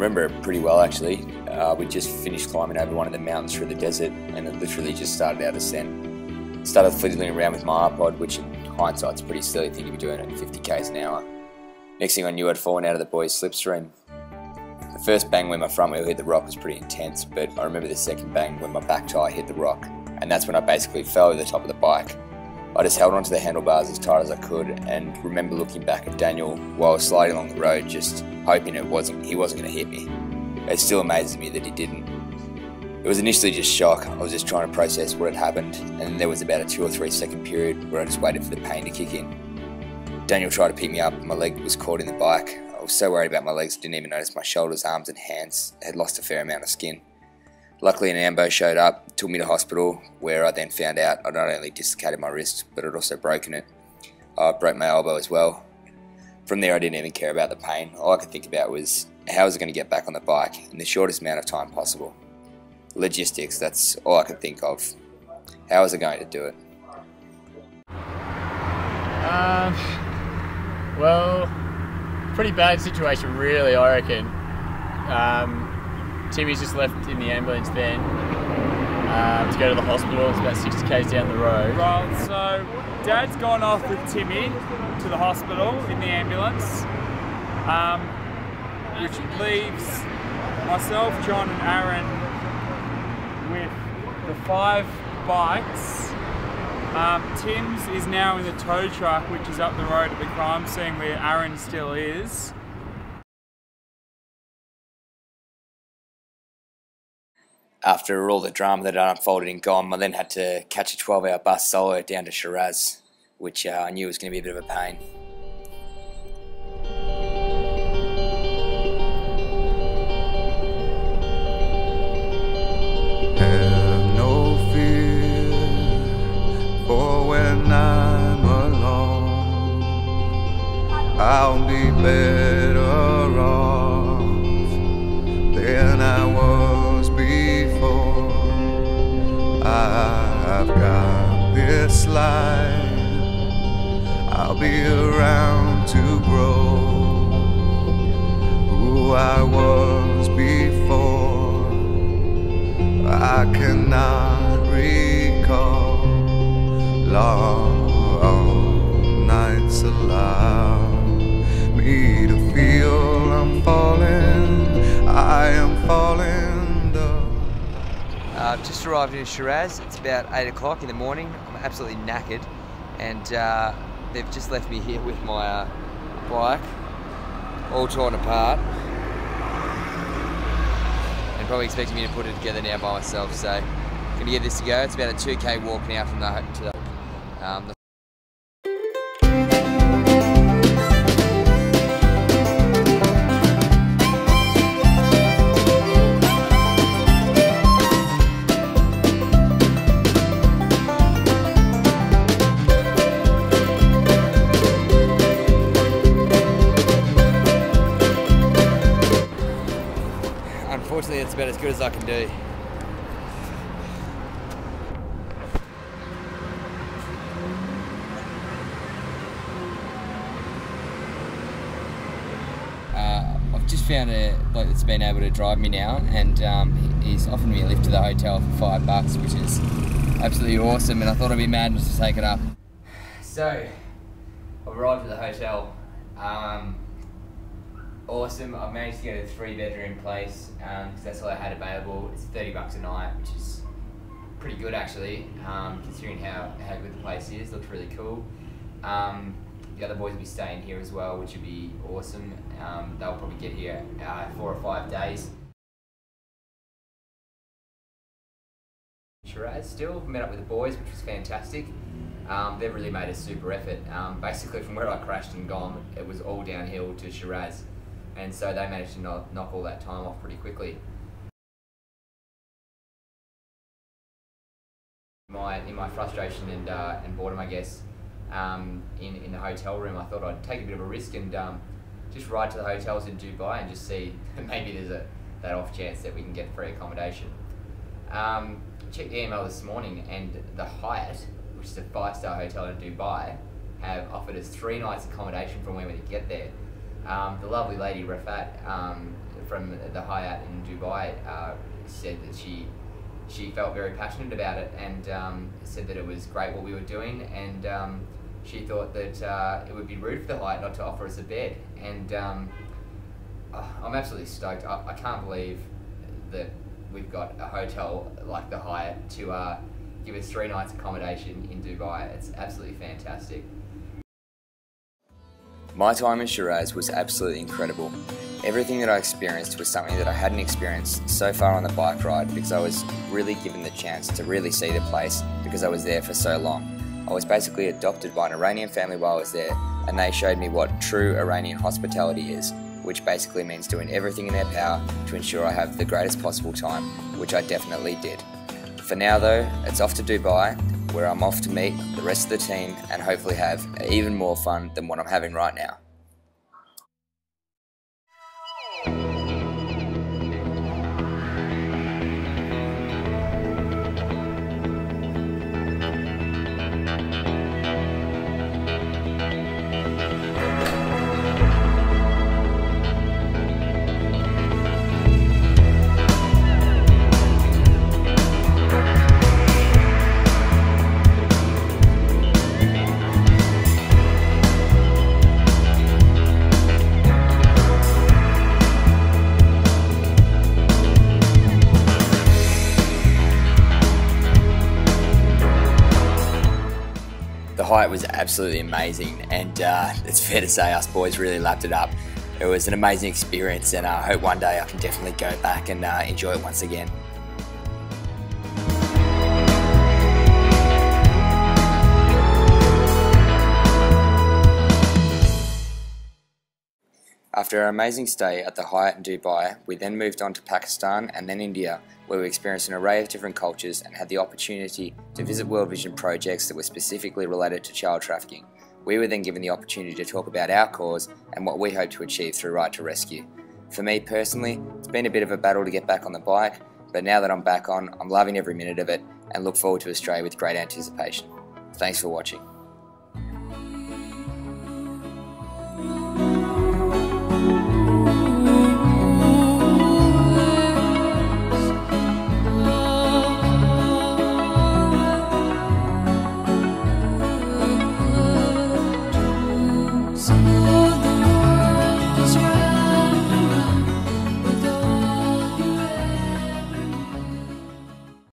remember it pretty well actually. We just finished climbing over one of the mountains through the desert and it literally just started our descent. Started fiddling around with my iPod, which in hindsight's a pretty silly thing to be doing at 50 k's an hour. Next thing I knew, I'd fallen out of the boys' slipstream. The first bang when my front wheel hit the rock was pretty intense, but I remember the second bang when my back tyre hit the rock, and that's when I basically fell over the top of the bike. I just held onto the handlebars as tight as I could and remember looking back at Daniel while I was sliding along the road, just hoping he wasn't going to hit me. It still amazes me that he didn't. It was initially just shock. I was just trying to process what had happened, and then there was about a 2 or 3 second period where I just waited for the pain to kick in. Daniel tried to pick me up, my leg was caught in the bike. I was so worried about my legs I didn't even notice my shoulders, arms and hands had lost a fair amount of skin. Luckily an ambo showed up, took me to hospital, where I then found out I not only dislocated my wrist, but I'd also broken it. I broke my elbow as well. From there I didn't even care about the pain. All I could think about was how was I going to get back on the bike in the shortest amount of time possible. Logistics, that's all I could think of. How was I going to do it? Well, pretty bad situation really, I reckon. Timmy's just left in the ambulance then to go to the hospital. It's about 60 k's down the road. Right, so Dad's gone off with Timmy to the hospital in the ambulance, which leaves myself, John and Aaron with the 5 bikes. Tim's is now in the tow truck, which is up the road at the crime scene where Aaron still is. After all the drama that had unfolded in Gom, I then had to catch a 12-hour bus solo down to Shiraz, which I knew was going to be a bit of a pain. Have no fear for when I'm alone. I'll be better off than I was before. I've got this life, I'll be around to grow who I was before. I cannot recall long nights allow me to feel I'm falling, I am falling. I've just arrived in Shiraz. It's about 8 o'clock in the morning. I'm absolutely knackered, and they've just left me here with my bike all torn apart and probably expecting me to put it together now by myself. So gonna get this to go. It's about a 2k walk now from the Unfortunately, it's about as good as I can do. I've just found a bloke that's been able to drive me now, and he's offered me a lift to the hotel for $5, which is absolutely awesome, and I thought I'd be mad not to take it up. So, I've arrived at the hotel. Awesome. I've managed to get a 3-bedroom place because that's all I had available. It's $30 a night, which is pretty good actually, considering how good the place is. Looks really cool. The other boys will be staying here as well, which would be awesome. They'll probably get here 4 or 5 days. Shiraz still met up with the boys, which was fantastic. They've really made a super effort. Basically from where I crashed and gone, it was all downhill to Shiraz. And so they managed to knock all that time off pretty quickly. In my frustration and boredom, I guess, in the hotel room, I thought I'd take a bit of a risk and just ride to the hotels in Dubai and just see maybe there's that off chance that we can get free accommodation. Checked the email this morning, and the Hyatt, which is a 5-star hotel in Dubai, have offered us 3 nights accommodation from when we get there. The lovely lady Rafat from the Hyatt in Dubai said that she felt very passionate about it, and said that it was great what we were doing, and she thought that it would be rude for the Hyatt not to offer us a bed. And I'm absolutely stoked. I can't believe that we've got a hotel like the Hyatt to give us 3 nights accommodation in Dubai. It's absolutely fantastic. My time in Shiraz was absolutely incredible. Everything that I experienced was something that I hadn't experienced so far on the bike ride, because I was really given the chance to really see the place because I was there for so long. I was basically adopted by an Iranian family while I was there, and they showed me what true Iranian hospitality is, which basically means doing everything in their power to ensure I have the greatest possible time, which I definitely did. For now though, it's off to Dubai, where I'm off to meet the rest of the team and hopefully have even more fun than what I'm having right now. The Hyatt was absolutely amazing, and it's fair to say us boys really lapped it up. It was an amazing experience, and I hope one day I can definitely go back and enjoy it once again. After our amazing stay at the Hyatt in Dubai, we then moved on to Pakistan and then India, where we experienced an array of different cultures and had the opportunity to visit World Vision projects that were specifically related to child trafficking. We were then given the opportunity to talk about our cause and what we hope to achieve through Right to Rescue. For me personally, it's been a bit of a battle to get back on the bike, but now that I'm back on, I'm loving every minute of it and look forward to Australia with great anticipation. Thanks for watching.